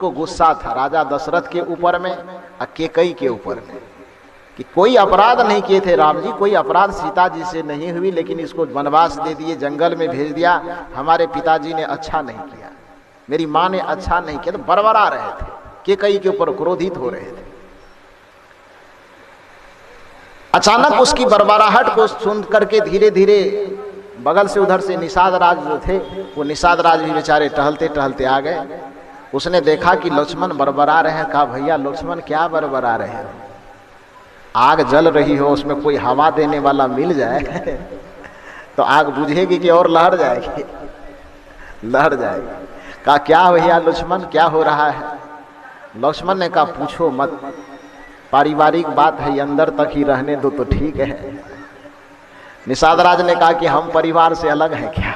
को गुस्सा था राजा दशरथ के ऊपर में और केकई के ऊपर में कि कोई अपराध नहीं किए थे राम जी, कोई अपराध सीता जी से नहीं हुई, लेकिन इसको वनवास दे दिए, जंगल में भेज दिया। हमारे पिताजी ने अच्छा नहीं किया, मेरी माँ ने अच्छा नहीं किया, तो बरबरा रहे थे, केकई के ऊपर क्रोधित हो रहे थे। अचानक उसकी बरबराहट को सुन करके धीरे धीरे बगल से उधर से निषाद राज जो थे, वो निषाद राज भी बेचारे टहलते टहलते आ गए। उसने देखा कि लक्ष्मण बरबरा रहे हैं। कहा, भैया लक्ष्मण क्या बरबरा रहे हैं? आग जल रही हो, उसमें कोई हवा देने वाला मिल जाए तो आग बुझेगी कि और लहर जाएगी? लहर जाएगी। कहा, क्या भैया लक्ष्मण क्या हो रहा है? लक्ष्मण ने कहा, पूछो मत, पारिवारिक बात है, अंदर तक ही रहने दो तो ठीक है। निषाद राज ने कहा कि हम परिवार से अलग हैं क्या?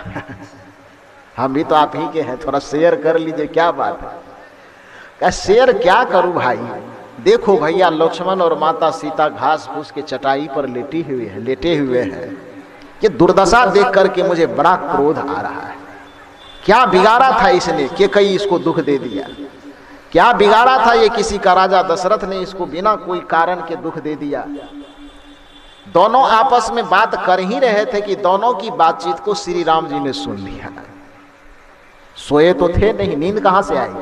हम भी तो आप ही के हैं, थोड़ा शेयर कर लीजिए, क्या बात है? क्या शेयर क्या करूं भाई? देखो भैया, लक्ष्मण और माता सीता घास फूस के चटाई पर लेटे हुए हैं। ये दुर्दशा देख करके मुझे बड़ा क्रोध आ रहा है। क्या बिगाड़ा था इसने कि कई इसको दुख दे दिया? क्या बिगाड़ा था ये किसी का राजा दशरथ ने इसको बिना कोई कारण के दुख दे दिया? दोनों आपस में बात कर ही रहे थे कि दोनों की बातचीत को श्री राम जी ने सुन लिया। सोए तो थे नहीं, नींद कहां से आई?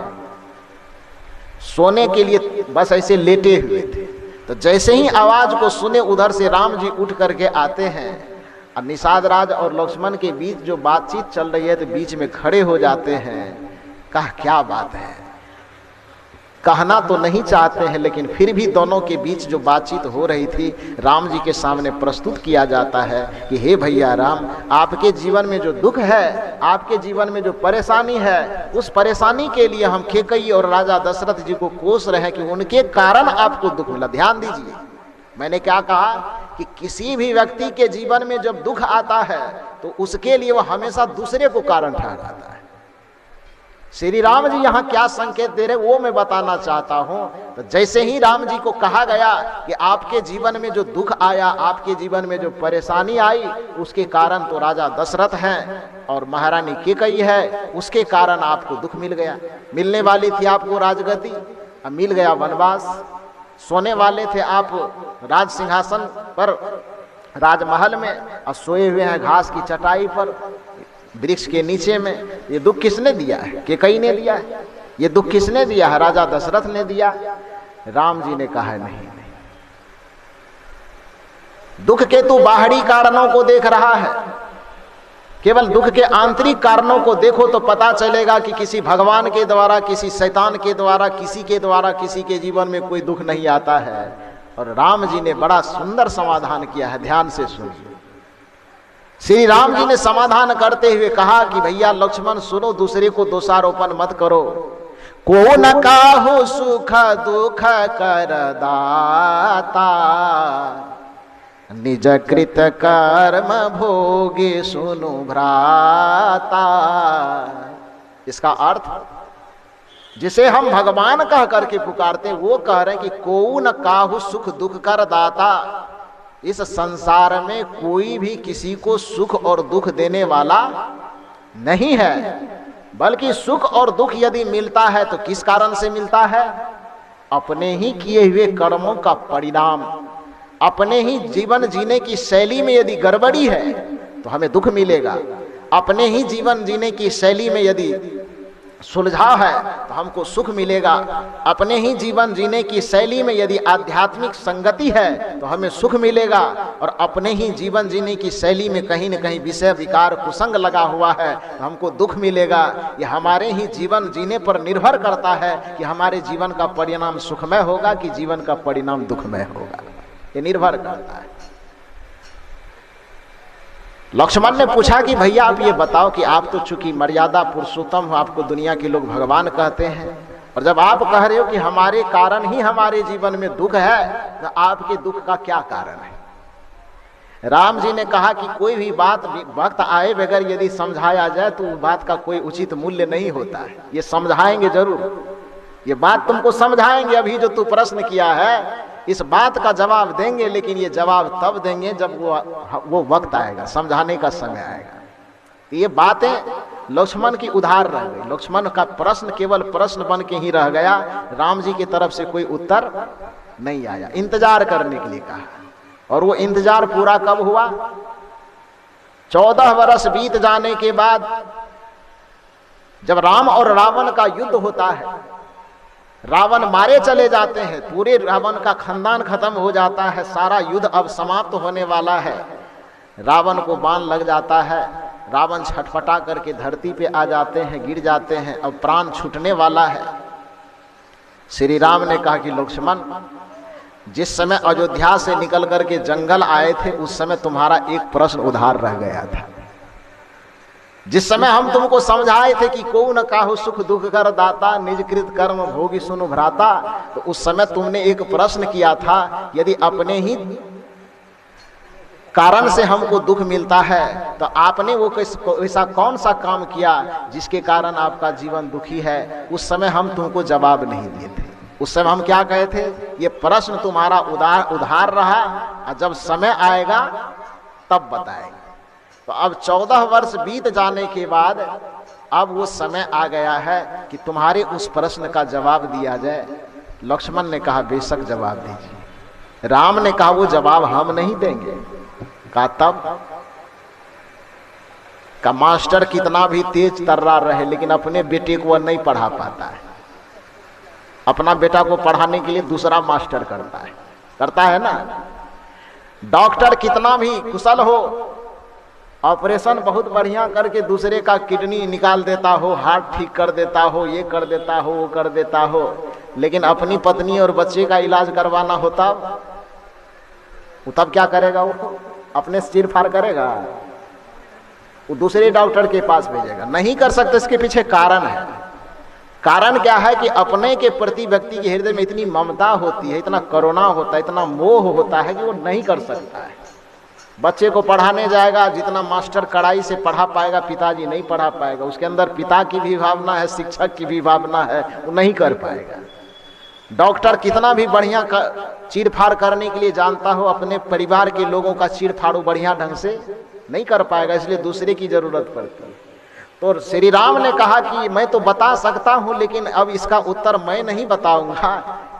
सोने के लिए बस ऐसे लेटे हुए थे। तो जैसे ही आवाज को सुने, उधर से राम जी उठ करके आते हैं और निषाद राज और लक्ष्मण के बीच जो बातचीत चल रही है तो बीच में खड़े हो जाते हैं। कहा, क्या बात है? कहना तो नहीं चाहते हैं, लेकिन फिर भी दोनों के बीच जो बातचीत हो रही थी राम जी के सामने प्रस्तुत किया जाता है कि हे भैया राम, आपके जीवन में जो दुख है, आपके जीवन में जो परेशानी है, उस परेशानी के लिए हम केकई और राजा दशरथ जी को कोस रहे हैं कि उनके कारण आपको दुख मिला। ध्यान दीजिए, मैंने क्या कहा कि किसी भी व्यक्ति के जीवन में जब दुख आता है तो उसके लिए वह हमेशा दूसरे को कारण ठहराता है। श्री राम जी यहाँ क्या संकेत दे रहे वो मैं बताना चाहता हूँ। तो जैसे ही राम जी को कहा गया कि आपके जीवन में जो दुख आया, आपके जीवन में जो परेशानी आई, उसके कारण तो राजा दशरथ हैं और महारानी केकई है, उसके कारण आपको दुख मिल गया। मिलने वाली थी आपको राजगद्दी, मिल गया वनवास। सोने वाले थे आप राज सिंहासन पर राजमहल में, और सोए हुए हैं घास की चटाई पर वृक्ष के नीचे में। ये दुख किसने दिया है? केकई ने दिया है। ये दुख किसने दिया है? राजा दशरथ ने दिया। राम जी ने कहा, नहीं, दुख के तू बाहरी कारणों को देख रहा है, केवल दुख के आंतरिक कारणों को देखो तो पता चलेगा कि किसी भगवान के द्वारा, किसी शैतान के द्वारा, किसी के द्वारा किसी के जीवन में कोई दुख नहीं आता है। और राम जी ने बड़ा सुंदर समाधान किया है, ध्यान से सुनिए। श्री राम जी ने समाधान करते हुए कहा कि भैया लक्ष्मण सुनो, दूसरे को दोषारोपण मत करो। को न काहू सुख दुख कर दाता, निज कृत कर्म भोगे सुनु भ्राता। इसका अर्थ, जिसे हम भगवान कह करके पुकारते हैं, वो कह रहे हैं कि को न काहू सुख दुख कर दाता। इस संसार में कोई भी किसी को सुख और दुख देने वाला नहीं है, बल्कि सुख और दुख यदि मिलता है तो किस कारण से मिलता है? अपने ही किए हुए कर्मों का परिणाम। अपने ही जीवन जीने की शैली में यदि गड़बड़ी है तो हमें दुख मिलेगा। अपने ही जीवन जीने की शैली में यदि सुलझाव है तो हमको सुख मिलेगा। अपने ही जीवन जीने की शैली में यदि आध्यात्मिक संगति है तो हमें सुख मिलेगा। और अपने ही जीवन जीने की शैली में कहीं न कहीं विषय विकार कुसंग लगा हुआ है तो हमको दुख मिलेगा। ये हमारे ही जीवन जीने पर निर्भर करता है कि हमारे जीवन का परिणाम सुखमय होगा कि जीवन का परिणाम दुखमय होगा, ये निर्भर करता है। लक्ष्मण ने पूछा कि भैया आप ये बताओ कि आप तो चूंकि मर्यादा पुरुषोत्तम हो, आपको दुनिया के लोग भगवान कहते हैं, और जब आप कह रहे हो कि हमारे कारण ही हमारे जीवन में दुख है, तो आपके दुख का क्या कारण है? राम जी ने कहा कि कोई भी बात वक्त आए बगैर यदि समझाया जाए तो उस बात का कोई उचित मूल्य नहीं होता है। ये समझाएंगे जरूर, ये बात तुमको समझाएंगे। अभी जो तू प्रश्न किया है इस बात का जवाब देंगे, लेकिन ये जवाब तब देंगे जब वो वक्त आएगा, समझाने का समय आएगा। ये बातें लक्ष्मण की उधार रह गई। लक्ष्मण का प्रश्न केवल प्रश्न बन के ही रह गया, राम जी की तरफ से कोई उत्तर नहीं आया। इंतजार करने के लिए कहा, और वो इंतजार पूरा कब हुआ? 14 वर्ष बीत जाने के बाद जब राम और रावण का युद्ध होता है, रावण मारे चले जाते हैं, पूरे रावण का खानदान खत्म हो जाता है, सारा युद्ध अब समाप्त होने वाला है। रावण को बाण लग जाता है, रावण छटपटा करके धरती पे आ जाते हैं, गिर जाते हैं, अब प्राण छूटने वाला है। श्री राम ने कहा कि लक्ष्मण, जिस समय अयोध्या से निकल करके जंगल आए थे उस समय तुम्हारा एक प्रश्न उधार रह गया था। जिस समय हम तुमको समझाए थे कि को न काहू सुख दुख कर दाता, निज कृत कर्म भोगी सुनु भ्राता, तो उस समय तुमने एक प्रश्न किया था, यदि अपने ही कारण से हमको दुख मिलता है तो आपने वो ऐसा कौन सा काम किया जिसके कारण आपका जीवन दुखी है? उस समय हम तुमको जवाब नहीं दिए थे। उस समय हम क्या कहे थे? ये प्रश्न तुम्हारा उधार रहा, और जब समय आएगा तब बताएंगे। तो अब 14 वर्ष बीत जाने के बाद अब वो समय आ गया है कि तुम्हारे उस प्रश्न का जवाब दिया जाए। लक्ष्मण ने कहा बेशक जवाब दीजिए। राम ने कहा वो जवाब हम नहीं देंगे। कहा तब? का मास्टर कितना भी तेज तर्रार रहे लेकिन अपने बेटे को वह नहीं पढ़ा पाता है। अपना बेटा को पढ़ाने के लिए दूसरा मास्टर करता है ना। डॉक्टर कितना भी कुशल हो, ऑपरेशन बहुत बढ़िया करके दूसरे का किडनी निकाल देता हो, हार्ट ठीक कर देता हो, ये कर देता हो, वो कर देता हो, लेकिन अपनी पत्नी और बच्चे का इलाज करवाना होता वो तब क्या करेगा? वो अपने सिर फाड़ करेगा, वो दूसरे डॉक्टर के पास भेजेगा। नहीं कर सकते, इसके पीछे कारण है। कारण क्या है कि अपने के प्रति व्यक्ति के हृदय में इतनी ममता होती है, इतना करुणा होता है, इतना मोह होता है कि वो नहीं कर सकता है। बच्चे को पढ़ाने जाएगा, जितना मास्टर कड़ाई से पढ़ा पाएगा पिताजी नहीं पढ़ा पाएगा। उसके अंदर पिता की भी भावना है, शिक्षक की भी भावना है, वो नहीं कर पाएगा। डॉक्टर कितना भी बढ़िया चीरफाड़ करने के लिए जानता हो, अपने परिवार के लोगों का चीरफाड़ बढ़िया ढंग से नहीं कर पाएगा, इसलिए दूसरे की जरूरत पड़ती है। तो श्री राम ने कहा कि मैं तो बता सकता हूं, लेकिन अब इसका उत्तर मैं नहीं बताऊंगा,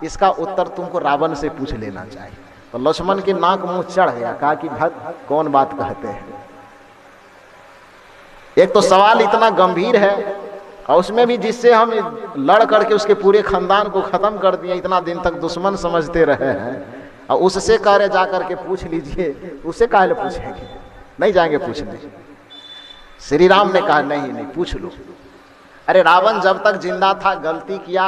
इसका उत्तर तुमको रावण से पूछ लेना चाहिए। तो लक्ष्मण के नाक मुंह चढ़ गया, कहा कि भक्त कौन बात कहते हैं। एक तो सवाल इतना गंभीर है, और उसमें भी जिससे हम लड़ करके उसके पूरे खानदान को खत्म कर दिए, इतना दिन तक दुश्मन समझते रहे हैं, और उससे कह रहे जा करके पूछ लीजिए। उससे काहे पूछेंगे? नहीं जाएंगे पूछने। श्री राम ने कहा नहीं पूछ लो। अरे रावण जब तक जिंदा था गलती किया,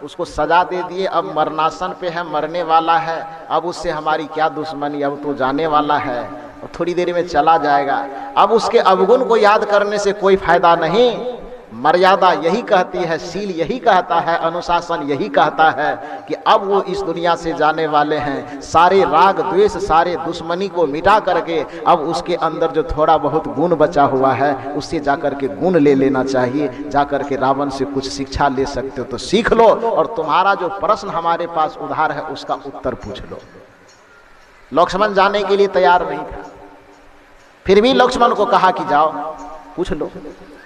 उसको सजा दे दिए, अब मरनासन पे है, मरने वाला है, अब उससे हमारी क्या दुश्मनी, अब तो जाने वाला है, अब थोड़ी देर में चला जाएगा। अब उसके अवगुण को याद करने से कोई फायदा नहीं। मर्यादा यही कहती है, शील यही कहता है, अनुशासन यही कहता है कि अब वो इस दुनिया से जाने वाले हैं। सारे राग द्वेष, सारे दुश्मनी को मिटा करके अब उसके अंदर जो थोड़ा बहुत गुण बचा हुआ है उससे जाकर के गुण ले लेना चाहिए। जाकर के रावण से कुछ शिक्षा ले सकते हो तो सीख लो, और तुम्हारा जो प्रश्न हमारे पास उधार है उसका उत्तर पूछ लो। लक्ष्मण जाने के लिए तैयार नहीं था, फिर भी लक्ष्मण को कहा कि जाओ पूछ लो।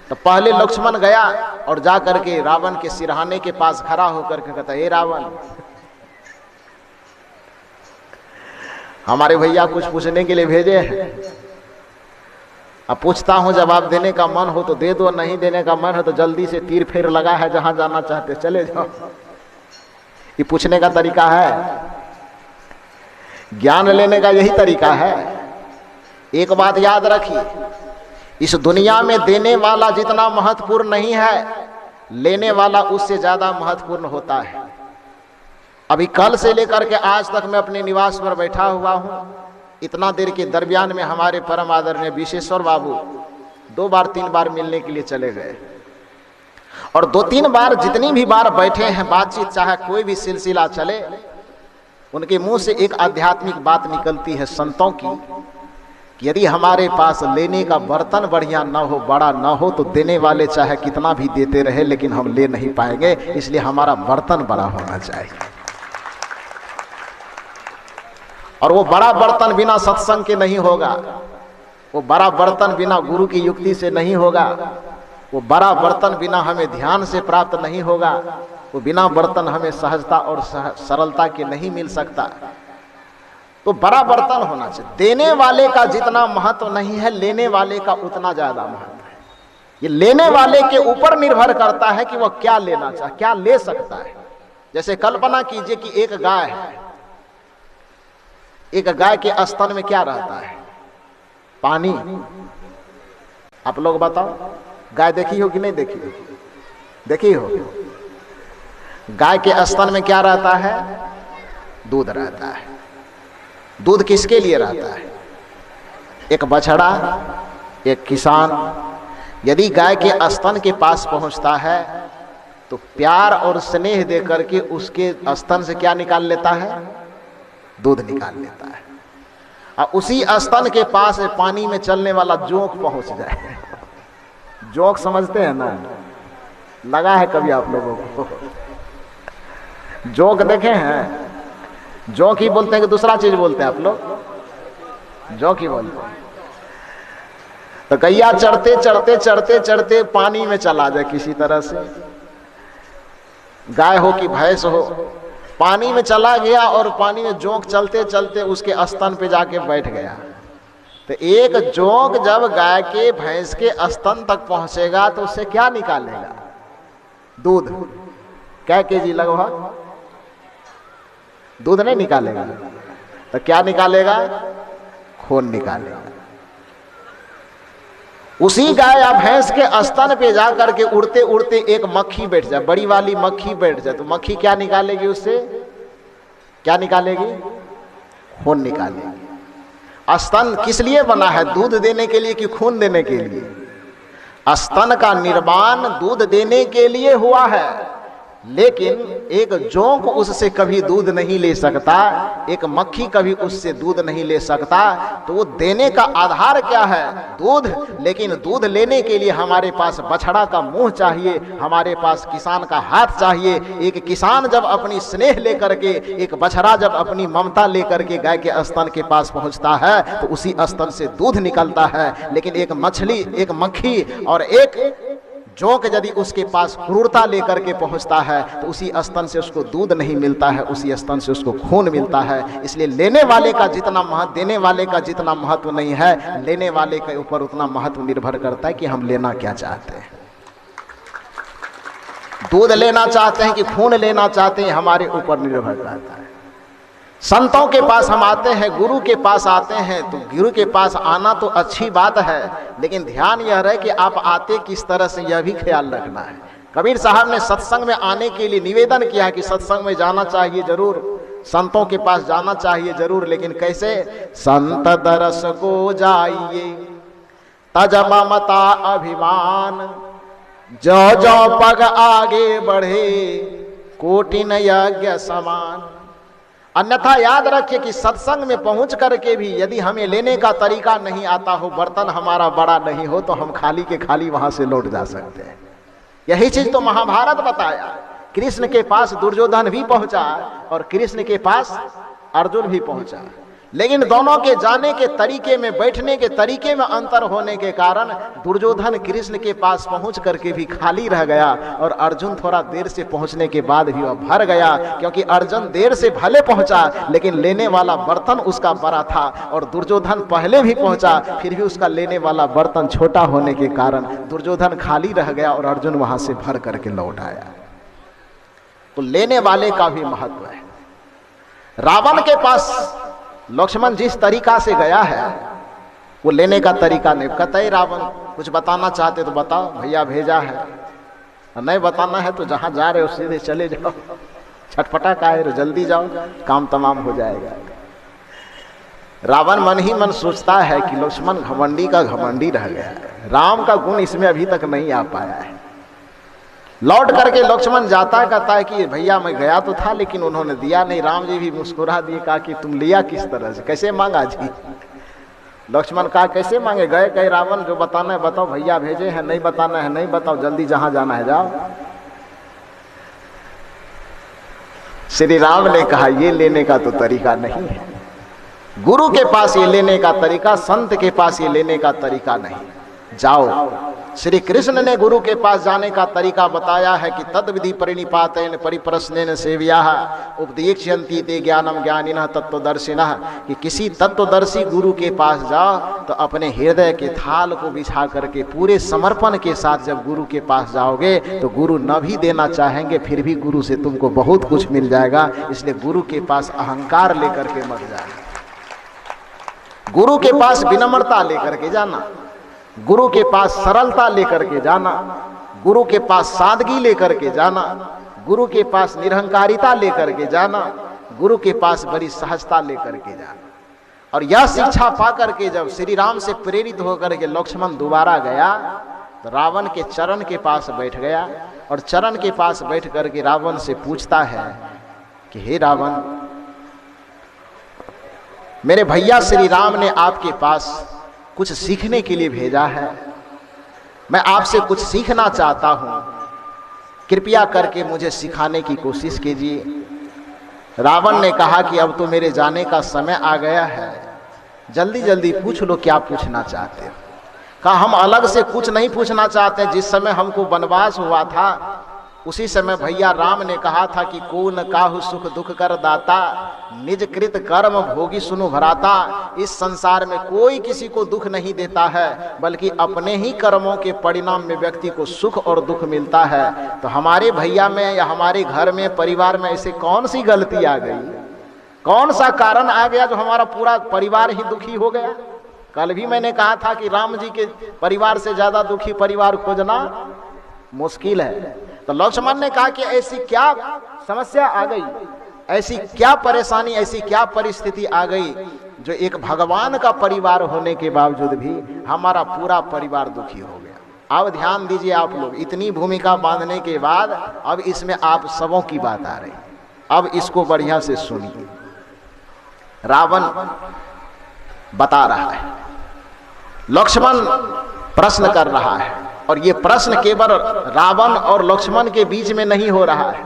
तो पहले लक्ष्मण गया और जा करके रावण के सिरहाने के पास खड़ा होकर के कहता, हे रावण, हमारे भैया कुछ पूछने के लिए भेजे हैं, अब पूछता हूं, जवाब देने का मन हो तो दे दो, नहीं देने का मन हो तो जल्दी से तीर फेर लगा है, जहां जाना चाहते चले जाओ। ये पूछने का तरीका है, ज्ञान लेने का यही तरीका है। एक बात याद रखिए, इस दुनिया में देने वाला जितना महत्वपूर्ण नहीं है, लेने वाला उससे ज्यादा महत्वपूर्ण होता है। अभी कल से लेकर के आज तक मैं अपने निवास पर बैठा हुआ हूं, इतना देर के दरमियान में हमारे परम आदरणीय विशेश्वर बाबू 2 बार 3 बार मिलने के लिए चले गए, और 2-3 बार जितनी भी बार बैठे हैं, बातचीत चाहे कोई भी सिलसिला चले, उनके मुंह से एक आध्यात्मिक बात निकलती है संतों की, कि यदि हमारे पास लेने का बर्तन बढ़िया न हो, बड़ा न हो, तो देने वाले चाहे कितना भी देते रहे लेकिन हम ले नहीं पाएंगे, इसलिए हमारा बर्तन बड़ा होना चाहिए। और वो बड़ा बर्तन बिना सत्संग के नहीं होगा, वो बड़ा बर्तन बिना गुरु की युक्ति से नहीं होगा, वो बड़ा बर्तन बिना हमें ध्यान से प्राप्त नहीं होगा, वो बिना बर्तन हमें सहजता और सरलता के नहीं मिल सकता। तो बड़ा बर्तन होना चाहिए। देने वाले का जितना महत्व नहीं है, लेने वाले का उतना ज्यादा महत्व है। ये लेने वाले के ऊपर निर्भर करता है कि वह क्या लेना चाहे, क्या ले सकता है। जैसे कल्पना कीजिए कि एक गाय है, एक गाय के स्तन में क्या रहता है? पानी। आप लोग बताओ, गाय देखी हो कि नहीं देखी हो? देखी हो? गाय के स्तन में क्या रहता है? दूध रहता है। दूध किसके लिए रहता है? एक बछड़ा, एक किसान यदि गाय के स्तन के पास पहुंचता है तो प्यार और स्नेह देकर के उसके स्तन से क्या निकाल लेता है? दूध निकाल लेता है। और उसी स्तन के पास पानी में चलने वाला जोंक पहुंच जाए। जोंक समझते हैं ना? लगा है कभी आप लोगों को? जोंक देखे हैं? जोंक ही बोलते हैं कि दूसरा चीज बोलते हैं आप लोग? जोंक ही बोलते हैं। तो गैया चढ़ते चढ़ते चढ़ते चढ़ते पानी में चला जाए किसी तरह से, गाय हो कि भैंस हो, पानी में चला गया और पानी में जोंक चलते चलते उसके स्तन पे जाके बैठ गया। तो एक जोंक जब गाय के भैंस के स्तन तक पहुंचेगा तो उससे क्या निकालेगा? दूध। क्या केजी लगभग? दूध नहीं निकालेगा तो क्या निकालेगा? खून निकालेगा। उसी गाय या भैंस के स्तन पे जाकर के उड़ते उड़ते एक मक्खी बैठ जाए, बड़ी वाली मक्खी बैठ जाए, तो मक्खी क्या निकालेगी? उससे क्या निकालेगी? खून निकालेगी। स्तन किस लिए बना है? दूध देने के लिए कि खून देने के लिए? स्तन का निर्माण दूध देने के लिए हुआ है, लेकिन एक जोंक उससे कभी दूध नहीं ले सकता, एक मक्खी कभी उससे दूध नहीं ले सकता। तो वो देने का आधार क्या है? दूध। लेकिन दूध लेने के लिए हमारे पास बछड़ा का मुंह चाहिए, हमारे पास किसान का हाथ चाहिए। एक किसान जब अपनी स्नेह लेकर के, एक बछड़ा जब अपनी ममता लेकर के गाय के स्तन के पास पहुंचता है तो उसी स्तन से दूध निकलता है। लेकिन एक मछली, एक मक्खी और एक जोंक यदि उसके पास क्रूरता लेकर के पहुंचता है तो उसी स्तन से उसको दूध नहीं मिलता है, उसी स्तन से उसको खून मिलता है। इसलिए लेने वाले का जितना महत्व, देने वाले का जितना महत्व नहीं है, लेने वाले के ऊपर उतना महत्व निर्भर करता है कि हम लेना क्या चाहते हैं। दूध लेना चाहते हैं कि खून लेना चाहते हैं, हमारे ऊपर निर्भर करता है। संतों के पास हम आते हैं, गुरु के पास आते हैं, तो गुरु के पास आना तो अच्छी बात है, लेकिन ध्यान यह रहे कि आप आते किस तरह से, यह भी ख्याल रखना है। कबीर साहब ने सत्संग में आने के लिए निवेदन किया कि सत्संग में जाना चाहिए जरूर, संतों के पास जाना चाहिए जरूर, लेकिन कैसे? संत दरस को जाइए तज ममता अभिमान, जो जो पग आगे बढ़े कोटिन यज्ञ समान। अन्यथा याद रखिए कि सत्संग में पहुंच करके भी यदि हमें लेने का तरीका नहीं आता हो, बर्तन हमारा बड़ा नहीं हो, तो हम खाली के खाली वहां से लौट जा सकते हैं। यही चीज तो महाभारत बताया। कृष्ण के पास दुर्योधन भी पहुंचा और कृष्ण के पास अर्जुन भी पहुंचा, लेकिन दोनों के जाने के तरीके में, बैठने के तरीके में अंतर होने के कारण दुर्योधन कृष्ण के पास पहुंच करके भी खाली रह गया और अर्जुन थोड़ा देर से पहुंचने के बाद भी वह भर गया, क्योंकि अर्जुन देर से भले पहुंचा लेकिन लेने वाला बर्तन उसका बड़ा था, और दुर्योधन पहले भी पहुंचा फिर भी उसका लेने वाला बर्तन छोटा होने के कारण दुर्योधन खाली रह गया और अर्जुन वहां से भर करके लौट आया। तो लेने वाले का भी महत्व है। रावण के पास लक्ष्मण जिस तरीका से गया है वो लेने का तरीका नहीं। कतई रावण कुछ बताना चाहते तो बताओ, भैया भेजा है, और नहीं बताना है तो जहां जा रहे हो सीधे चले जाओ, छटपटा का है, जल्दी जाओ, काम तमाम हो जाएगा। रावण मन ही मन सोचता है कि लक्ष्मण घमंडी का घमंडी रह गया है, राम का गुण इसमें अभी तक नहीं आ पाया है। लौट करके लक्ष्मण जाता है, कहता है कि भैया मैं गया तो था लेकिन उन्होंने दिया नहीं। राम जी भी मुस्कुरा दिए, कहा कि तुम लिया किस तरह से, कैसे मांगा जी? लक्ष्मण कहा कैसे मांगे? गए कहे रावण जो बताना है बताओ, भैया भेजे हैं, नहीं बताना है नहीं बताओ, जल्दी जहां जाना है जाओ। श्री राम ने कहा ये लेने का तो तरीका नहीं है, गुरु के पास ये लेने का तरीका, संत के पास ये लेने का तरीका नहीं। जाओ श्री कृष्ण ने गुरु के पास जाने का तरीका बताया है कि तद विधि परिनिपातेन परिप्रश्नेन सेव्याः उपदेक्ष्यन्ति ते ज्ञानम ज्ञानिनः तत्वदर्शिनः, कि किसी तत्वदर्शी गुरु के पास जाओ तो अपने हृदय के थाल को बिछा करके पूरे समर्पण के साथ जब गुरु के पास जाओगे तो गुरु न भी देना चाहेंगे फिर भी गुरु से तुमको बहुत कुछ मिल जाएगा। इसलिए गुरु के पास अहंकार लेकर के मत जाना, गुरु के पास विनम्रता लेकर के जाना, गुरु के पास सरलता लेकर के जाना, गुरु के पास सादगी लेकर के जाना, गुरु के पास निरहंकारिता लेकर के जाना, गुरु के पास बड़ी सहजता लेकर के जाना। और यह शिक्षा पाकर के जब श्री राम से प्रेरित होकर के लक्ष्मण दोबारा गया तो रावण के चरण के पास बैठ गया और चरण के पास बैठ करके रावण से पूछता है कि हे रावण, मेरे भैया श्री राम ने आपके पास कुछ सीखने के लिए भेजा है, मैं आपसे कुछ सीखना चाहता हूं, कृपया करके मुझे सिखाने की कोशिश कीजिए। रावण ने कहा कि अब तो मेरे जाने का समय आ गया है, जल्दी जल्दी पूछ लो क्या पूछना चाहते हो। कहा हम अलग से कुछ नहीं पूछना चाहते, जिस समय हमको वनवास हुआ था उसी समय भैया राम ने कहा था कि को न काहु सुख दुख कर दाता, निज कृत कर्म भोगी सुनु भराता। इस संसार में कोई किसी को दुख नहीं देता है, बल्कि अपने ही कर्मों के परिणाम में व्यक्ति को सुख और दुख मिलता है। तो हमारे भैया में या हमारे घर में परिवार में ऐसे कौन सी गलती आ गई, कौन सा कारण आ गया जो हमारा पूरा परिवार ही दुखी हो गया। कल भी मैंने कहा था कि राम जी के परिवार से ज्यादा दुखी परिवार खोजना मुश्किल है। तो लक्ष्मण ने कहा कि ऐसी क्या समस्या आ गई, ऐसी क्या परेशानी, ऐसी क्या परिस्थिति आ गई जो एक भगवान का परिवार होने के बावजूद भी हमारा पूरा परिवार दुखी हो गया। अब ध्यान दीजिए आप लोग, इतनी भूमिका बांधने के बाद अब इसमें आप सबों की बात आ रही, अब इसको बढ़िया से सुनिए। रावण बता रहा है, लक्ष्मण प्रश्न कर रहा है, और ये प्रश्न केवल रावण और लक्ष्मण के बीच में नहीं हो रहा है,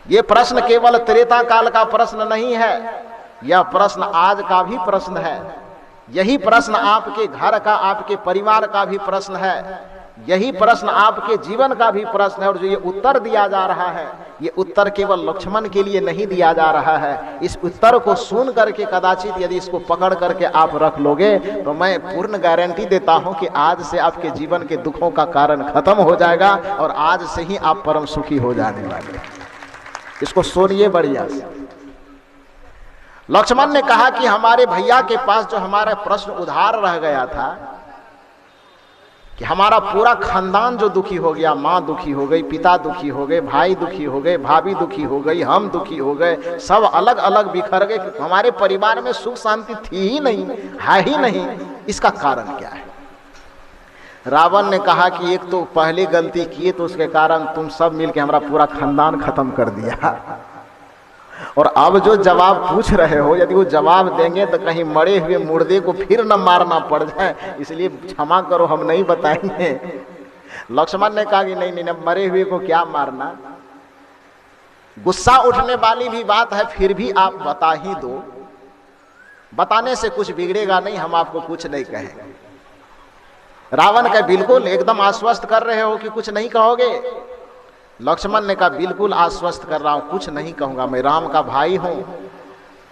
ये प्रश्न केवल त्रेता काल का प्रश्न नहीं है, यह प्रश्न आज का भी प्रश्न है। यही प्रश्न आपके घर का, आपके परिवार का भी प्रश्न है, यही प्रश्न आपके जीवन का भी प्रश्न है। और जो ये उत्तर दिया जा रहा है, ये उत्तर केवल लक्ष्मण के लिए नहीं दिया जा रहा है। इस उत्तर को सुन करके कदाचित यदि इसको पकड़ करके आप रख लोगे तो मैं पूर्ण गारंटी देता हूं कि आज से आपके जीवन के दुखों का कारण खत्म हो जाएगा और आज से ही आप परम सुखी हो जाने वाले। इसको सुनिए बढ़िया से। लक्ष्मण ने कहा कि हमारे भैया के पास जो हमारा प्रश्न उधार रह गया था कि हमारा पूरा खानदान जो दुखी हो गया, माँ दुखी हो गई, पिता दुखी हो गए, भाई दुखी हो गए, भाभी दुखी हो गई, हम दुखी हो गए, सब अलग अलग बिखर गए, हमारे परिवार में सुख शांति थी ही नहीं, है ही नहीं, इसका कारण क्या है। रावण ने कहा कि एक तो पहले गलती किए तो उसके कारण तुम सब मिलके हमारा पूरा खानदान खत्म कर दिया, और अब जो जवाब पूछ रहे हो यदि वो जवाब देंगे तो कहीं मरे हुए मुर्दे को फिर न मारना पड़ जाए, इसलिए क्षमा करो हम नहीं बताएंगे। लक्ष्मण ने कहा कि नहीं नहीं, मरे हुए को क्या मारना, गुस्सा उठने वाली भी बात है, फिर भी आप बता ही दो, बताने से कुछ बिगड़ेगा नहीं, हम आपको कुछ नहीं कहेंगे। रावण का बिल्कुल एकदम आश्वस्त कर रहे हो कि कुछ नहीं कहोगे। लक्ष्मण ने कहा बिल्कुल आश्वस्त कर रहा हूं, कुछ नहीं कहूंगा, मैं राम का भाई हूं,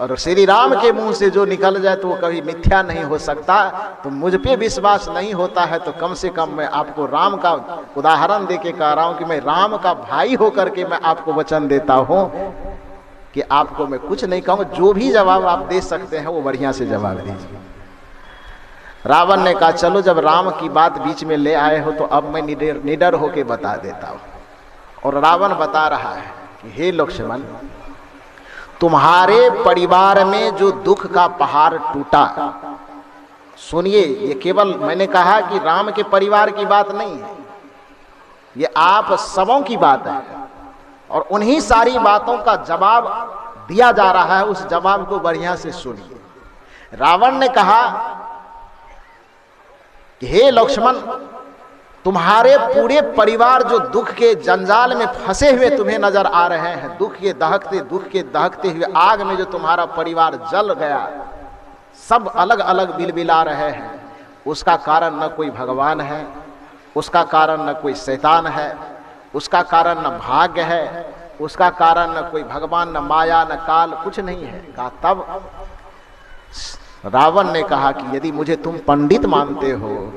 और श्री राम के मुंह से जो निकल जाए तो वो कभी मिथ्या नहीं हो सकता। तो मुझ पे विश्वास नहीं होता है तो कम से कम मैं आपको राम का उदाहरण देके कह रहा हूं कि मैं राम का भाई होकर के मैं आपको वचन देता हूं कि आपको मैं कुछ नहीं कहूंगा, जो भी जवाब आप दे सकते हैं वो बढ़िया से जवाब दीजिए। रावण ने कहा चलो जब राम की बात बीच में ले आए हो तो अब मैं निडर होके बता देता हूं। और रावण बता रहा है कि हे लक्ष्मण, तुम्हारे परिवार में जो दुख का पहाड़ टूटा, सुनिए, ये केवल मैंने कहा कि राम के परिवार की बात नहीं है, ये आप सबों की बात है, और उन्हीं सारी बातों का जवाब दिया जा रहा है। उस जवाब को बढ़िया से सुनिए। रावण ने कहा कि हे लक्ष्मण, तुम्हारे पूरे परिवार जो दुख के जंजाल में फंसे हुए तुम्हें नजर आ रहे हैं, दुख के दहकते हुए आग में जो तुम्हारा परिवार जल गया, सब अलग अलग बिलबिला रहे हैं, उसका कारण न कोई भगवान है, उसका कारण न कोई शैतान है, उसका कारण न भाग्य है, उसका कारण न कोई भगवान, न माया, न काल, कुछ नहीं है। कहा तब रावण ने कहा कि यदि मुझे तुम पंडित मानते हो,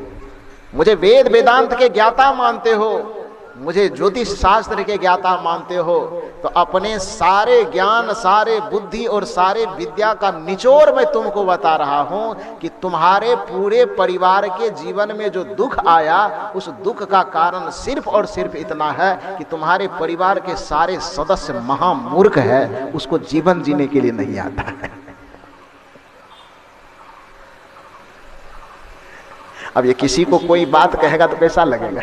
मुझे वेद वेदांत के ज्ञाता मानते हो, मुझे ज्योतिष शास्त्र के ज्ञाता मानते हो, तो अपने सारे ज्ञान, सारे बुद्धि और सारे विद्या का निचोड़ मैं तुमको बता रहा हूं कि तुम्हारे पूरे परिवार के जीवन में जो दुख आया, उस दुख का कारण सिर्फ और सिर्फ इतना है कि तुम्हारे परिवार के सारे सदस्य महामूर्ख है, उसको जीवन जीने के लिए नहीं आता है। अब ये किसी को कोई बात कहेगा तो कैसा लगेगा?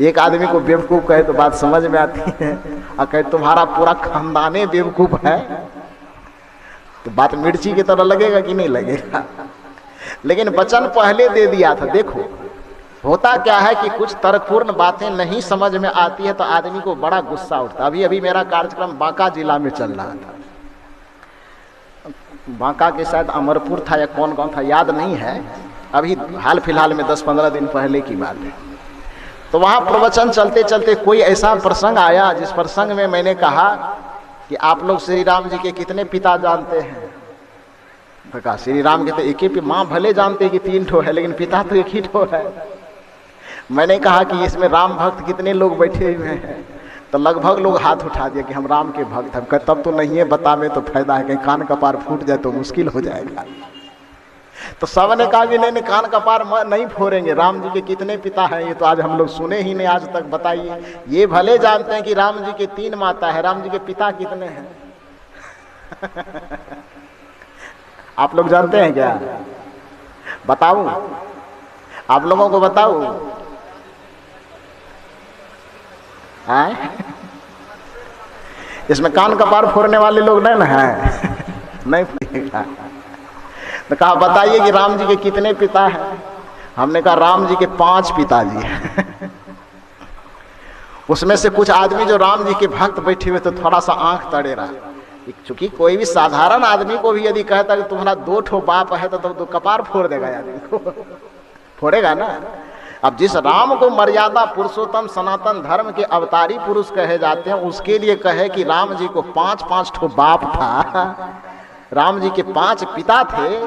एक आदमी को बेवकूफ कहे तो बात समझ में आती है, और कहे तुम्हारा पूरा खानदाने बेवकूफ है तो बात मिर्ची की तरह लगेगा कि नहीं लगेगा? लेकिन वचन पहले दे दिया था। देखो होता क्या है कि कुछ तर्कपूर्ण बातें नहीं समझ में आती है तो आदमी को बड़ा गुस्सा उठता। अभी अभी मेरा कार्यक्रम बांका जिला में चल रहा था, बांका के शायद अमरपुर था या कौन गांव था याद नहीं है, अभी हाल फिलहाल में 10-15 दिन पहले की बात है। तो वहाँ प्रवचन चलते चलते कोई ऐसा प्रसंग आया जिस प्रसंग में मैंने कहा कि आप लोग श्री राम जी के कितने पिता जानते हैं? तो कहा श्री राम के तो एक ही, माँ भले जानते कि 3 ठो है लेकिन पिता तो एक ही ठो है। मैंने कहा कि इसमें राम भक्त कितने लोग बैठे हुए हैं? तो लगभग लोग हाथ उठा दिया कि हम राम के भक्त हैं। तब तो नहीं है, बता में तो फायदा है, कहीं कान कपार फूट जाए तो मुश्किल हो जाएगा। तो सब ने कहा कि नहीं कान कपार नहीं फोड़ेंगे, राम जी के कितने पिता हैं ये तो आज हम लोग सुने ही नहीं आज तक। बताइए, ये भले जानते हैं कि राम जी के 3 माता है, राम जी के पिता कितने हैं? आप लोग जानते हैं क्या? बताऊं? आप लोगों को बताऊं? इसमें कान कपार फोड़ने वाले लोग नहीं ना है? नहीं फोड़ेगा। तो कहा बताइए कि राम जी के कितने पिता हैं? हमने कहा राम जी के 5 पिताजी हैं। उसमें से कुछ आदमी जो राम जी के भक्त बैठे हुए तो थोड़ा सा आंख तड़े रहा, क्योंकि कोई भी साधारण आदमी को भी यदि कहता कि तुम्हारा 2 ठो बाप है तो कपार फोड़ देगा आदमी को, फोड़ेगा ना। अब जिस राम को मर्यादा पुरुषोत्तम सनातन धर्म के अवतारी पुरुष कहे जाते हैं, उसके लिए कहे कि राम जी को 5-5 ठो बाप था, राम जी के 5 पिता थे,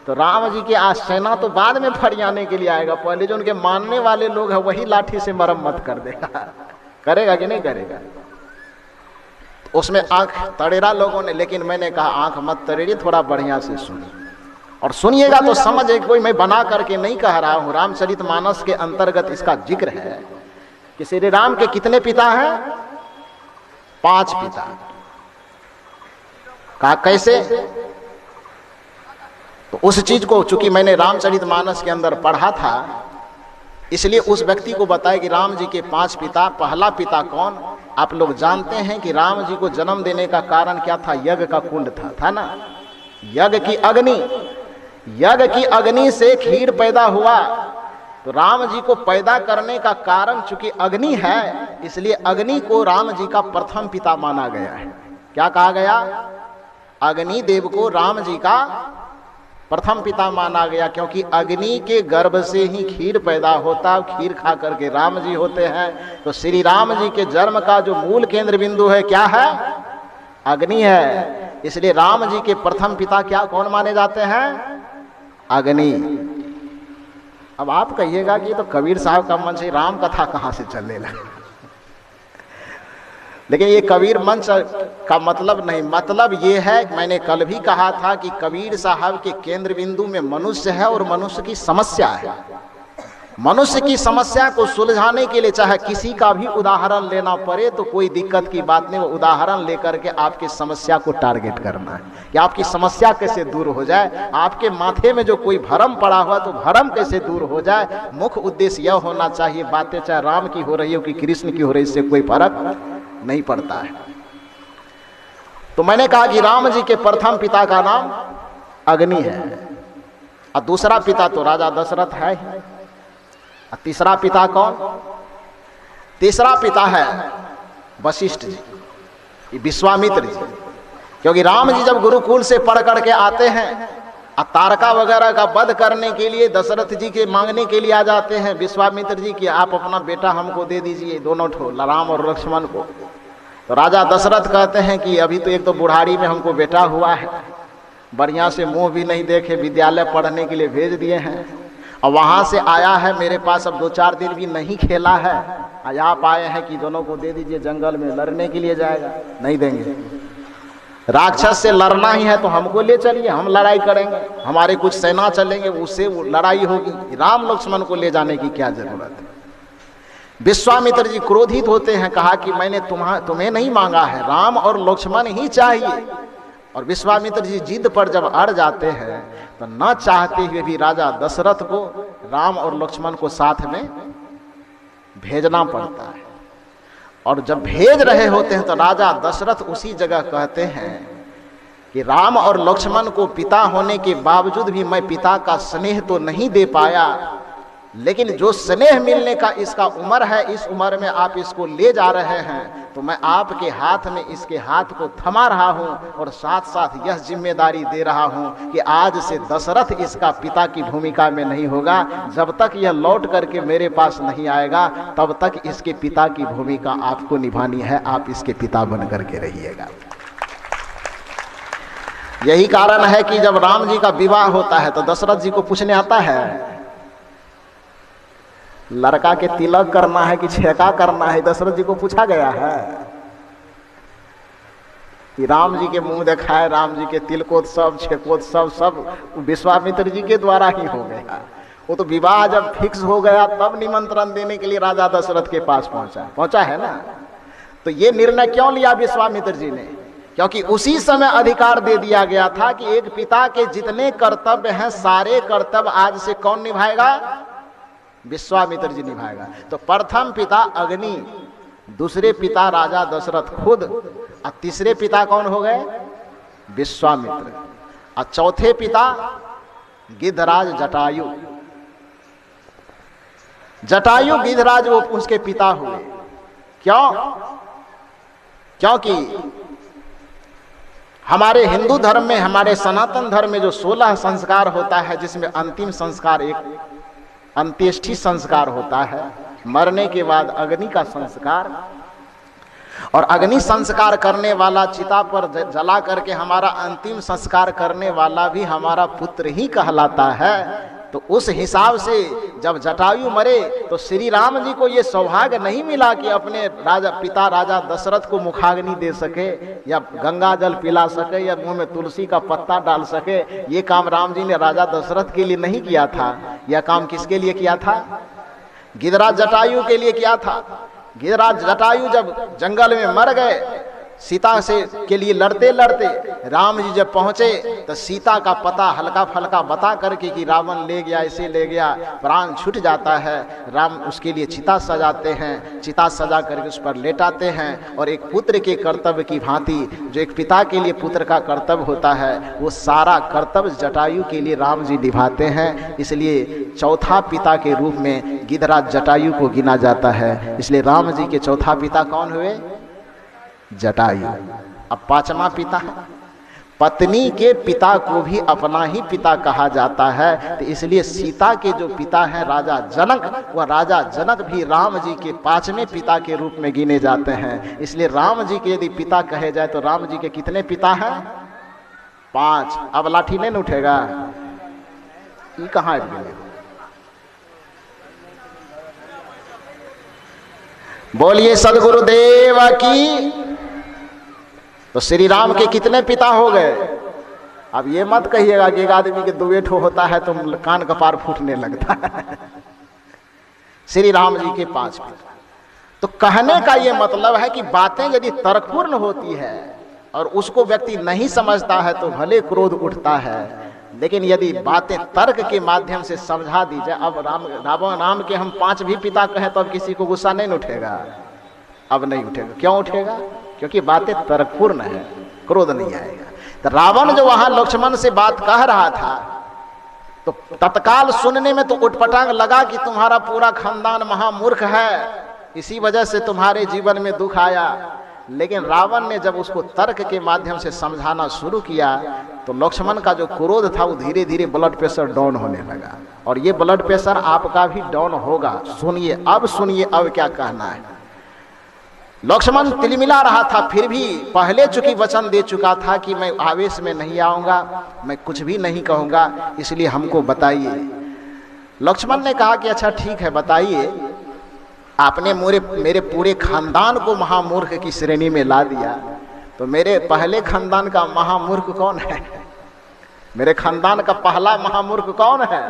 तो राम जी की आसेना तो बाद में फरियाने के लिए आएगा, पहले जो उनके मानने वाले लोग हैं वही लाठी से मरम्मत कर देगा। करेगा कि नहीं करेगा? तो उसमें आंख तड़ेरा लोगों ने, लेकिन मैंने कहा आंख मत तड़ेरिए, थोड़ा बढ़िया से सुनिए और सुनिएगा तो समझे, कोई मैं बना करके नहीं कह रहा हूं। रामचरितमानस के अंतर्गत इसका जिक्र है कि श्री राम के कितने पिता हैं? 5 पिता। कहा कैसे? तो उस चीज को चूंकि मैंने रामचरितमानस के अंदर पढ़ा था, इसलिए उस व्यक्ति को बताया कि राम जी के 5 पिता। पहला पिता कौन? आप लोग जानते हैं कि राम जी को जन्म देने का कारण क्या था? यज्ञ का कुंड था ना, यज्ञ की अग्नि, यज्ञ की अग्नि से खीर पैदा हुआ। तो राम जी को पैदा करने का कारण चूंकि अग्नि है, इसलिए अग्नि को राम जी का प्रथम पिता माना गया है। क्या कहा गया? अग्नि देव को राम जी का प्रथम पिता माना गया, क्योंकि अग्नि के गर्भ से ही खीर पैदा होता, खीर खा करके राम जी होते हैं। तो श्री राम जी के जन्म का जो मूल केंद्र बिंदु है क्या है? अग्नि है। इसलिए राम जी के प्रथम पिता क्या कौन माने जाते हैं? अग्नि। अब आप कहिएगा कि तो कबीर साहब का मन से राम कथा कहां से चलने लगा? लेकिन ये कबीर मंच का मतलब नहीं, मतलब ये है, मैंने कल भी कहा था कि कबीर साहब के केंद्र बिंदु में मनुष्य है और मनुष्य की समस्या है। मनुष्य की समस्या को सुलझाने के लिए चाहे किसी का भी उदाहरण लेना पड़े तो कोई दिक्कत की बात नहीं, वो उदाहरण लेकर के आपकी समस्या को टारगेट करना है कि आपकी समस्या कैसे दूर हो जाए। आपके माथे में जो कोई भरम पड़ा हुआ तो भरम कैसे दूर हो जाए। मुख्य उद्देश्य यह होना चाहिए। बातें चाहे राम की हो रही हो कि कृष्ण की हो रही, इससे कोई फर्क नहीं पड़ता है। तो मैंने कहा कि राम जी के प्रथम पिता का नाम अग्नि है, और दूसरा पिता तो राजा दशरथ है ही। तीसरा पिता कौन? तीसरा पिता है वशिष्ठ जी, विश्वामित्र जी। क्योंकि राम जी जब गुरुकुल से पढ़ करके आते हैं तारका वगैरह का वध करने के लिए दशरथ जी के मांगने के लिए आ जाते हैं विश्वामित्र जी कि आप अपना बेटा हमको दे दीजिए, दोनों ठो, राम और लक्ष्मण को। तो राजा दशरथ कहते हैं कि अभी तो एक तो बुढ़ारी में हमको बेटा हुआ है, बढ़िया से मुंह भी नहीं देखे, विद्यालय पढ़ने के लिए भेज दिए हैं, और वहां से आया है मेरे पास, अब 2-4 दिन भी नहीं खेला है, आज आप आए हैं कि दोनों को दे दीजिए, जंगल में लड़ने के लिए जाएगा। नहीं देंगे, राक्षस से लड़ना ही है तो हमको ले चलिए, हम लड़ाई करेंगे, हमारे कुछ सेना चलेंगे, उससे लड़ाई होगी, राम लक्ष्मण को ले जाने की क्या जरूरत है। विश्वामित्र जी क्रोधित होते हैं, कहा कि मैंने तुम्हें नहीं मांगा है, राम और लक्ष्मण ही चाहिए। और विश्वामित्र जी जिद पर जब अड़ जाते हैं तो न चाहते हुए भी राजा दशरथ को राम और लक्ष्मण को साथ में भेजना पड़ता है। और जब भेज रहे होते हैं तो राजा दशरथ उसी जगह कहते हैं कि राम और लक्ष्मण को पिता होने के बावजूद भी मैं पिता का स्नेह तो नहीं दे पाया, लेकिन जो स्नेह मिलने का इसका उम्र है, इस उम्र में आप इसको ले जा रहे हैं, तो मैं आपके हाथ में इसके हाथ को थमा रहा हूं और साथ साथ यह जिम्मेदारी दे रहा हूं कि आज से दशरथ इसका पिता की भूमिका में नहीं होगा, जब तक यह लौट करके मेरे पास नहीं आएगा तब तक इसके पिता की भूमिका आपको निभानी है, आप इसके पिता बन करके रहिएगा। यही कारण है कि जब राम जी का विवाह होता है तो दशरथ जी को पूछने आता है, लड़का के तिलक करना है कि छेका करना है, दशरथ जी को पूछा गया है कि राम जी के मुंह दिखाए, राम जी के तिलकोत्सव छेकोत्सव सब विश्वामित्र जी के द्वारा ही हो गया। वो तो विवाह जब फिक्स हो गया तब निमंत्रण देने के लिए राजा दशरथ के पास पहुंचा है ना। तो ये निर्णय क्यों लिया विश्वामित्र जी ने? क्योंकि उसी समय अधिकार दे दिया गया था कि एक पिता के जितने कर्तव्य हैं सारे कर्तव्य आज से कौन निभाएगा? विश्वामित्र जी निभाएगा। तो प्रथम पिता अग्नि, दूसरे पिता राजा दशरथ खुद, और तीसरे पिता कौन हो गए? विश्वामित्र, और चौथे पिता गिद्धराज जटायु। जटायु गिद्धराज वो उसके पिता हुए। क्यों? क्योंकि हमारे हिंदू धर्म में, हमारे सनातन धर्म में जो 16 संस्कार होता है, जिसमें अंतिम संस्कार एक अंत्येष्टि संस्कार होता है, मरने के बाद अग्नि का संस्कार, और अग्नि संस्कार करने वाला चिता पर जला करके हमारा अंतिम संस्कार करने वाला भी हमारा पुत्र ही कहलाता है। तो उस हिसाब से जब जटायु मरे तो श्री राम जी को ये सौभाग्य नहीं मिला कि अपने पिता राजा दशरथ को मुखाग्नि दे सके, या गंगा जल पिला सके, या मुंह में तुलसी का पत्ता डाल सके। ये काम राम जी ने राजा दशरथ के लिए नहीं किया था, यह काम किसके लिए किया था? गिद्धराज जटायु के लिए किया था। गिद्धराज जटायु जब जंगल में मर गए, सीता से के लिए लड़ते लड़ते राम जी जब पहुंचे तो सीता का पता हल्का फल्का बता करके कि रावण ले गया, ऐसे ले गया, प्राण छूट जाता है। राम उसके लिए चिता सजाते हैं, चिता सजा करके उस पर लेटाते हैं, और एक पुत्र के कर्तव्य की भांति जो एक पिता के लिए पुत्र का कर्तव्य होता है, वो सारा कर्तव्य जटायु के लिए राम जी निभाते हैं। इसलिए चौथा पिता के रूप में गिद्धराज जटायु को गिना जाता है। इसलिए राम जी के चौथा पिता कौन हुए? जटायु। अब पांचवा पिता है, पत्नी के पिता को भी अपना ही पिता कहा जाता है। तो इसलिए सीता के जो पिता हैं राजा जनक, वह राजा जनक भी राम जी के पांचवें पिता के रूप में गिने जाते हैं। इसलिए राम जी के यदि पिता कहे जाए तो राम जी के कितने पिता हैं? 5। अब लाठी नहीं उठेगा, ये कहाँ है? बोलिए सदगुरुदेव की। तो श्री राम के कितने पिता हो गए? अब ये मत कहिएगा कि एक आदमी के 2 ठो होता है तो कान कपार फूटने लगता है। श्री राम जी के 5 पिता। तो कहने का ये मतलब है कि बातें यदि तर्कपूर्ण होती है और उसको व्यक्ति नहीं समझता है तो भले क्रोध उठता है, लेकिन यदि बातें तर्क के माध्यम से समझा दी जाए, अब राम के हम 5 भी पिता कहें तो अब किसी को गुस्सा नहीं उठेगा? अब नहीं उठेगा। क्यों उठेगा? क्योंकि बातें तर्कपूर्ण है, क्रोध नहीं आएगा। तो रावण जो वहां लक्ष्मण से बात कह रहा था तो तत्काल सुनने में तो उटपटांग लगा कि तुम्हारा पूरा खानदान महामूर्ख है, इसी वजह से तुम्हारे जीवन में दुख आया। लेकिन रावण ने जब उसको तर्क के माध्यम से समझाना शुरू किया तो लक्ष्मण का जो क्रोध था वो धीरे धीरे ब्लड प्रेशर डाउन होने लगा। और ये ब्लड प्रेशर आपका भी डाउन होगा। सुनिए अब क्या कहना है। लक्ष्मण तिलमिला रहा था, फिर भी पहले चूंकि वचन दे चुका था कि मैं आवेश में नहीं आऊंगा, मैं कुछ भी नहीं कहूंगा, इसलिए हमको बताइए। लक्ष्मण ने कहा कि अच्छा ठीक है बताइए। आपने मेरे पूरे खानदान को महामूर्ख की श्रेणी में ला दिया, तो मेरे पहले खानदान का महामूर्ख कौन है? मेरे खानदान का पहला महामूर्ख कौन है?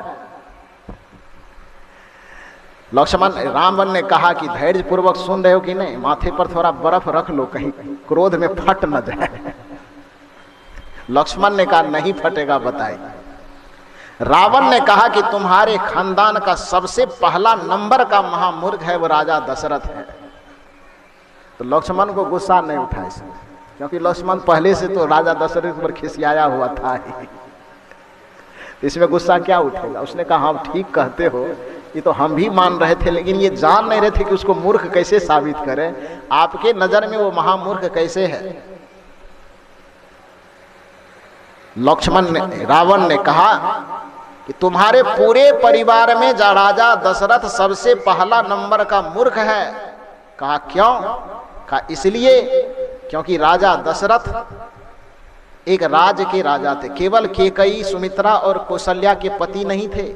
रावण ने कहा कि धैर्य पूर्वक सुन रहे हो कि नहीं? माथे पर थोड़ा बर्फ रख लो, कहीं क्रोध में फट न जाए। लक्ष्मण ने कहा नहीं फटेगा, बताइए। रावण ने कहा कि तुम्हारे खानदान का सबसे पहला नंबर का महामूर्ख है वो राजा दशरथ है। तो लक्ष्मण को गुस्सा नहीं उठा इसमें, क्योंकि लक्ष्मण पहले से तो राजा दशरथ पर खिसियाया हुआ था ही। इसमें गुस्सा क्या उठेगा? उसने कहा हम ठीक कहते हो, ये तो हम भी मान रहे थे, लेकिन ये जान नहीं रहे थे कि उसको मूर्ख कैसे साबित करें। आपके नजर में वो महामूर्ख कैसे है? रावण ने कहा कि तुम्हारे पूरे परिवार में राजा दशरथ सबसे पहला नंबर का मूर्ख है। कहा क्यों? कहा इसलिए क्योंकि राजा दशरथ एक राज्य के राजा थे, केवल केकई, सुमित्रा और कौशल्या के पति नहीं थे।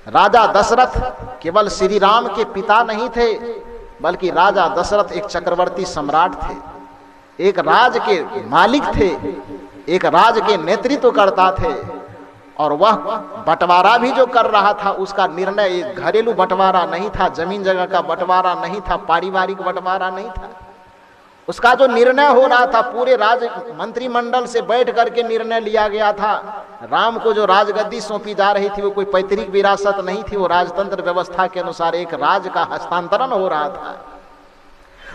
राजा दशरथ केवल श्री राम के पिता नहीं थे, बल्कि राजा दशरथ एक चक्रवर्ती सम्राट थे, एक राज के मालिक थे, एक राज के नेतृत्व करता थे। और वह बंटवारा भी जो कर रहा था उसका निर्णय एक घरेलू बंटवारा नहीं था, जमीन जगह का बंटवारा नहीं था, पारिवारिक बंटवारा नहीं था। उसका जो निर्णय हो रहा था पूरे राज मंत्रिमंडल से बैठ करके निर्णय लिया गया था। राम को जो राजगद्दी सौंपी जा रही थी वो कोई पैतृक विरासत नहीं थी, वो राजतंत्र व्यवस्था के अनुसार एक राज का हस्तांतरण हो रहा था।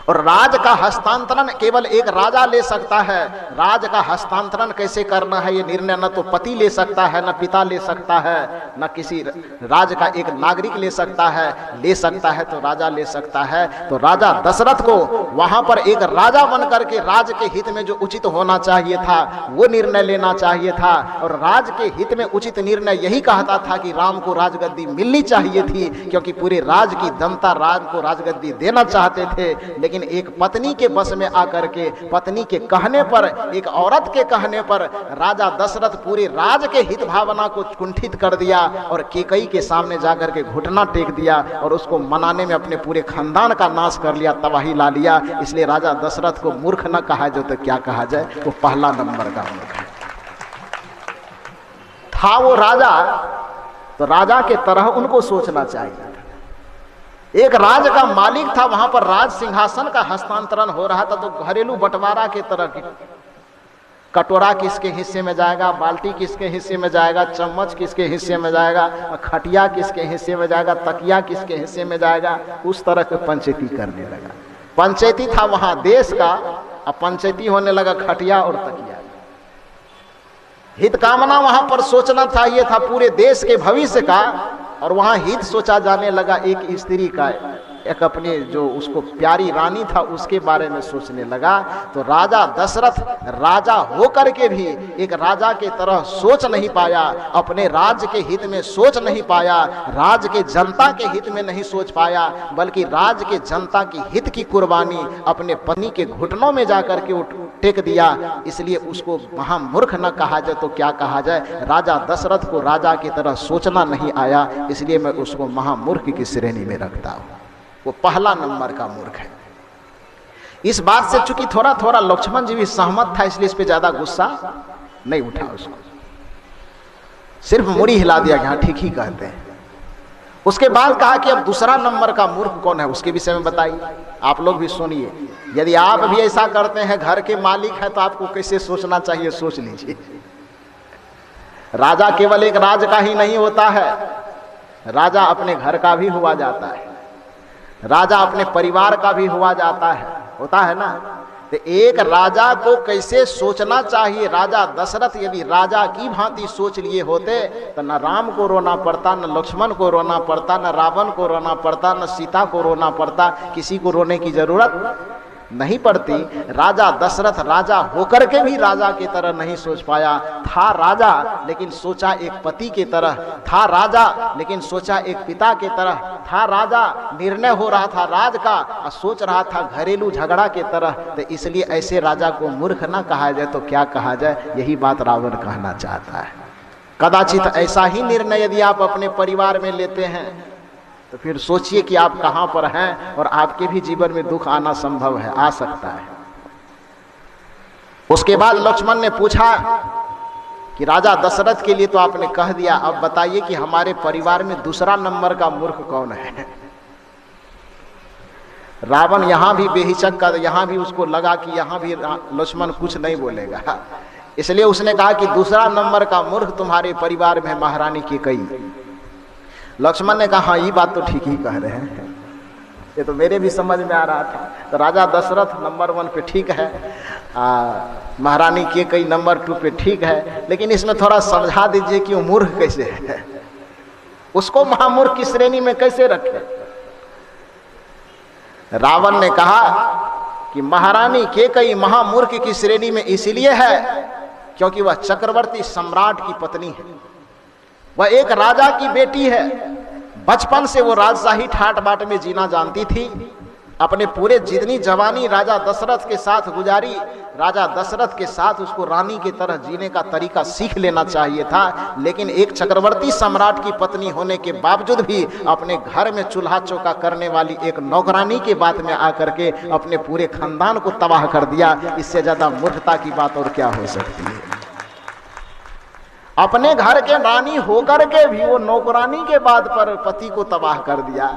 और राज का हस्तांतरण केवल एक राजा ले सकता है। राज का हस्तांतरण कैसे करना है ये निर्णय न तो पति ले सकता है, न पिता ले सकता है, न किसी राज का एक नागरिक ले सकता है तो राजा ले सकता है। तो राजा दशरथ को वहां पर एक राजा बन करके राज के हित में जो उचित होना चाहिए था वो निर्णय लेना चाहिए था। और राज के हित में उचित निर्णय यही कहता था कि राम को राजगद्दी मिलनी चाहिए थी, क्योंकि पूरे राज की जनता राम को राजगद्दी देना चाहते थे। लेकिन एक पत्नी के बस में आकर के, पत्नी के कहने पर, एक औरत के कहने पर राजा दशरथ पूरे राज के हित भावना को कुंठित कर दिया और केकई के सामने जाकर के घुटना टेक दिया और उसको मनाने में अपने पूरे खानदान का नाश कर लिया, तबाही ला लिया। इसलिए राजा दशरथ को मूर्ख न कहा जाए तो क्या कहा जाए? वो पहला नंबर का मूर्ख था वो राजा। तो राजा के तरह उनको सोचना चाहिए। एक राज का मालिक था, वहां पर राज सिंहासन का हस्तांतरण हो रहा था, तो घरेलू बंटवारा के तरह की कटोरा किसके हिस्से में जाएगा, बाल्टी किसके हिस्से में जाएगा, चम्मच किसके हिस्से में जाएगा, खटिया किसके हिस्से में जाएगा, तकिया किसके हिस्से में जाएगा, उस तरह के पंचायती करने लगा। पंचायती था वहां देश का, अब पंचायती होने लगा खटिया और तकिया। हित कामना वहां पर सोचना चाहिए था पूरे देश के भविष्य का, और वहां हित सोचा जाने लगा एक स्त्री का, एक अपने जो उसको प्यारी रानी था उसके बारे में सोचने लगा। तो राजा दशरथ राजा होकर के भी एक राजा के तरह सोच नहीं पाया, अपने राज्य के हित में सोच नहीं पाया, राज के जनता के हित में नहीं सोच पाया, बल्कि राज के जनता की हित की कुर्बानी अपने पत्नी के घुटनों में जाकर के टेक दिया। इसलिए उसको महामूर्ख न कहा जाए तो क्या कहा जाए? राजा दशरथ को राजा की तरह सोचना नहीं आया, इसलिए मैं उसको महामूर्ख की श्रेणी में रखता हूं। वो पहला नंबर का मूर्ख है। इस बात से चूंकि थोड़ा थोड़ा लक्ष्मण जी भी सहमत था, इसलिए इस पे ज्यादा गुस्सा नहीं उठा उसको, सिर्फ मुड़ी हिला दिया कि हाँ ठीक ही कहते हैं। उसके बाद कहा कि अब दूसरा नंबर का मूर्ख कौन है उसके विषय में बताइए। आप लोग भी सुनिए, यदि आप भी ऐसा करते हैं, घर के मालिक है, तो आपको कैसे सोचना चाहिए सोच लीजिए। राजा केवल एक राज का ही नहीं होता है, राजा अपने घर का भी हुआ जाता है, राजा अपने परिवार का भी हुआ जाता है, होता है ना। तो एक राजा को कैसे सोचना चाहिए? राजा दशरथ यदि राजा की भांति सोच लिए होते तो न राम को रोना पड़ता, न लक्ष्मण को रोना पड़ता, न रावण को रोना पड़ता, न सीता को रोना पड़ता, किसी को रोने की जरूरत नहीं पड़ती। राजा दशरथ राजा होकर के भी राजा की तरह नहीं सोच पाया। था राजा लेकिन सोचा एक पति की तरह, था राजा लेकिन सोचा एक पिता की तरह, था राजा निर्णय हो रहा था राज का और सोच रहा था घरेलू झगड़ा की तरह। तो इसलिए ऐसे राजा को मूर्ख ना कहा जाए तो क्या कहा जाए, यही बात रावण कहना चाहता है। कदाचित ऐसा ही निर्णय यदि आप अपने परिवार में लेते हैं तो फिर सोचिए कि आप कहां पर हैं और आपके भी जीवन में दुख आना संभव है, आ सकता है। उसके बाद लक्ष्मण ने पूछा कि राजा दशरथ के लिए तो आपने कह दिया, अब बताइए कि हमारे परिवार में दूसरा नंबर का मूर्ख कौन है। रावण यहां भी बेहिचक कर, यहां भी उसको लगा कि यहां भी लक्ष्मण कुछ नहीं बोलेगा, इसलिए उसने कहा कि दूसरा नंबर का मूर्ख तुम्हारे परिवार में महारानी कैकेयी। लक्ष्मण ने कहा हाँ ये बात तो ठीक ही कह रहे हैं, ये तो मेरे भी समझ में आ रहा था। तो राजा दशरथ नंबर 1 पे ठीक है, महारानी कैकेयी नंबर 2 पे ठीक है, लेकिन इसमें थोड़ा समझा दीजिए कि वो मूर्ख कैसे है, उसको महामूर्ख की श्रेणी में कैसे रखे। रावण ने कहा कि महारानी कैकेयी महामूर्ख की श्रेणी में इसलिए है क्योंकि वह चक्रवर्ती सम्राट की पत्नी है, वह एक राजा की बेटी है। बचपन से वो राजशाही ठाट बाट में जीना जानती थी। अपने पूरे जितनी जवानी राजा दशरथ के साथ गुजारी, राजा दशरथ के साथ उसको रानी की तरह जीने का तरीका सीख लेना चाहिए था। लेकिन एक चक्रवर्ती सम्राट की पत्नी होने के बावजूद भी अपने घर में चूल्हा चौका करने वाली एक नौकरानी के बात में आकर के अपने पूरे खानदान को तबाह कर दिया। इससे ज्यादा मूर्खता की बात और क्या हो सकती है। अपने घर के रानी होकर के भी वो नौकरानी के बात पर पति को तबाह कर दिया,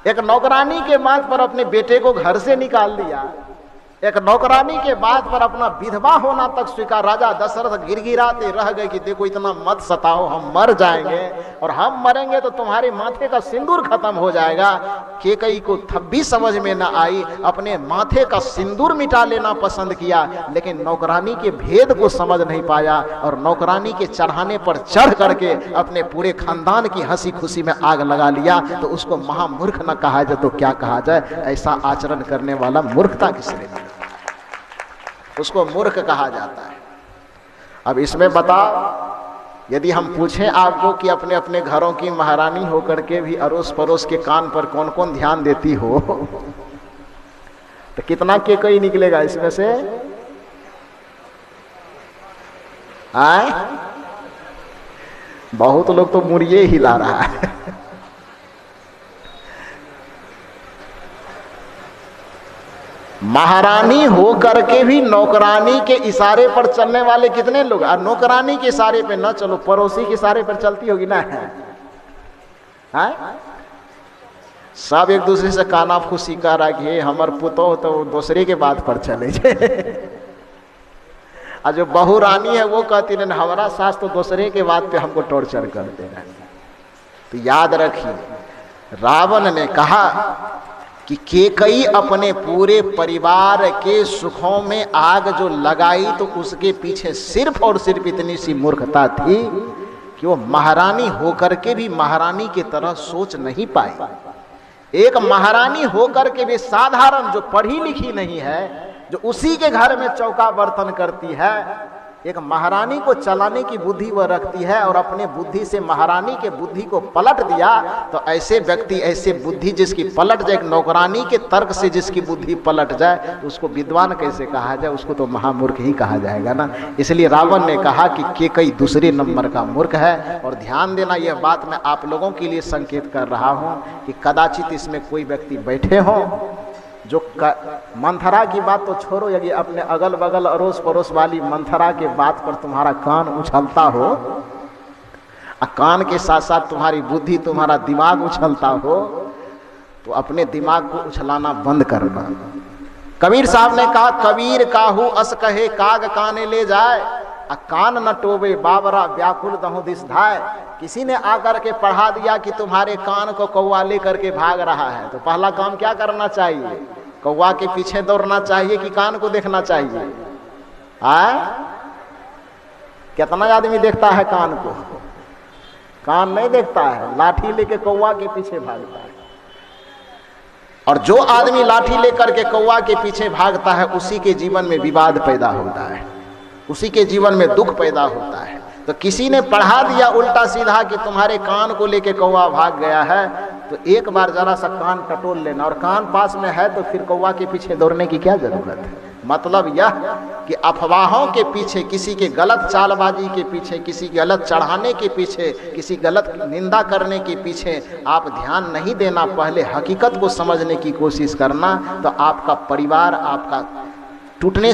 एक नौकरानी के बात पर अपने बेटे को घर से निकाल दिया, एक नौकरानी के बात पर अपना विधवा होना तक स्वीकार। राजा दशरथ गिड़गिड़ाते रह गए कि देखो इतना मत सताओ, हम मर जाएंगे और हम मरेंगे तो तुम्हारे माथे का सिंदूर खत्म हो जाएगा। कैकेयी को तब भी समझ में न आई, अपने माथे का सिंदूर मिटा लेना पसंद किया, लेकिन नौकरानी के भेद को समझ नहीं पाया और नौकरानी के चढ़ाने पर चढ़ करके अपने पूरे खानदान की हंसी खुशी में आग लगा लिया। तो उसको महामूर्ख न कहा जाए तो क्या कहा जाए, ऐसा आचरण करने वाला मूर्खता की श्रेणी, उसको मूर्ख कहा जाता है। अब इसमें बताओ, यदि हम पूछें आपको कि अपने अपने घरों की महारानी होकर के भी अड़ोस पड़ोस के कान पर कौन कौन ध्यान देती हो, तो कितना कैकेयी निकलेगा इसमें से? आए बहुत लोग तो मुड़िए हिला रहा है। महारानी होकर के भी नौकरानी के इशारे पर चलने वाले कितने लोग, और नौकरानी के इशारे पे न चलो, पड़ोसी के इशारे पर चलती होगी ना है? सब एक दूसरे से काना फूसी कर रहा कि हमर पुतो तो दूसरे के बात पर चले और जो बहू रानी है वो कहती है हमारा सास तो दूसरे के बात पे हमको टॉर्चर करते हैं। तो याद रखिए, रावण ने कहा कि कैकेयी अपने पूरे परिवार के सुखों में आग जो लगाई तो उसके पीछे सिर्फ और सिर्फ इतनी सी मूर्खता थी कि वो महारानी होकर के भी महारानी की तरह सोच नहीं पाई। एक महारानी होकर के भी साधारण जो पढ़ी लिखी नहीं है, जो उसी के घर में चौका बर्तन करती है, एक महारानी को चलाने की बुद्धि वह रखती है और अपने बुद्धि से महारानी के बुद्धि को पलट दिया। तो ऐसे व्यक्ति, ऐसे बुद्धि जिसकी पलट जाए, एक नौकरानी के तर्क से जिसकी बुद्धि पलट जाए, तो उसको विद्वान कैसे कहा जाए, उसको तो महामूर्ख ही कहा जाएगा ना। इसलिए रावण ने कहा कि कैकेयी दूसरे नंबर का मूर्ख है। और ध्यान देना, यह बात मैं आप लोगों के लिए संकेत कर रहा हूँ कि कदाचित इसमें कोई व्यक्ति बैठे हों जो मंथरा की बात तो छोड़ो, यदि अपने अगल बगल अड़ोस पड़ोस वाली मंथरा के बात पर तुम्हारा कान उछलता हो, कान के साथ साथ तुम्हारी बुद्धि, तुम्हारा दिमाग उछलता हो, तो अपने दिमाग को उछलाना बंद करना। कबीर साहब ने कहा, कबीर काहू अस कहे काग काने ले जाए, कान न टोबे बाबरा व्याकुल दहो दिस धाय। किसी ने आकर के पढ़ा दिया कि तुम्हारे कान को कौवा लेकर के भाग रहा है, तो पहला काम क्या करना चाहिए? कौवा के पीछे दौड़ना चाहिए कि कान को देखना चाहिए? कितना आदमी देखता है कान को? कान नहीं देखता है, लाठी लेके कौवा के पीछे भागता है। और जो आदमी लाठी लेकर के कौवा के पीछे भागता है उसी के जीवन में विवाद पैदा होता है, उसी के जीवन में दुख पैदा होता है। तो किसी ने पढ़ा दिया उल्टा सीधा कि तुम्हारे कान को लेके कौवा भाग गया है, तो एक बार जरा सा कान टटोल लेना, और कान पास में है तो फिर कौवा के पीछे दौड़ने की क्या जरूरत है। मतलब यह कि अफवाहों के पीछे, किसी के गलत चालबाजी के पीछे, किसी गलत चढ़ाने के पीछे, किसी गलत निंदा करने के पीछे आप ध्यान नहीं देना, पहले हकीकत को समझने की कोशिश करना, तो आपका परिवार आपका टूटने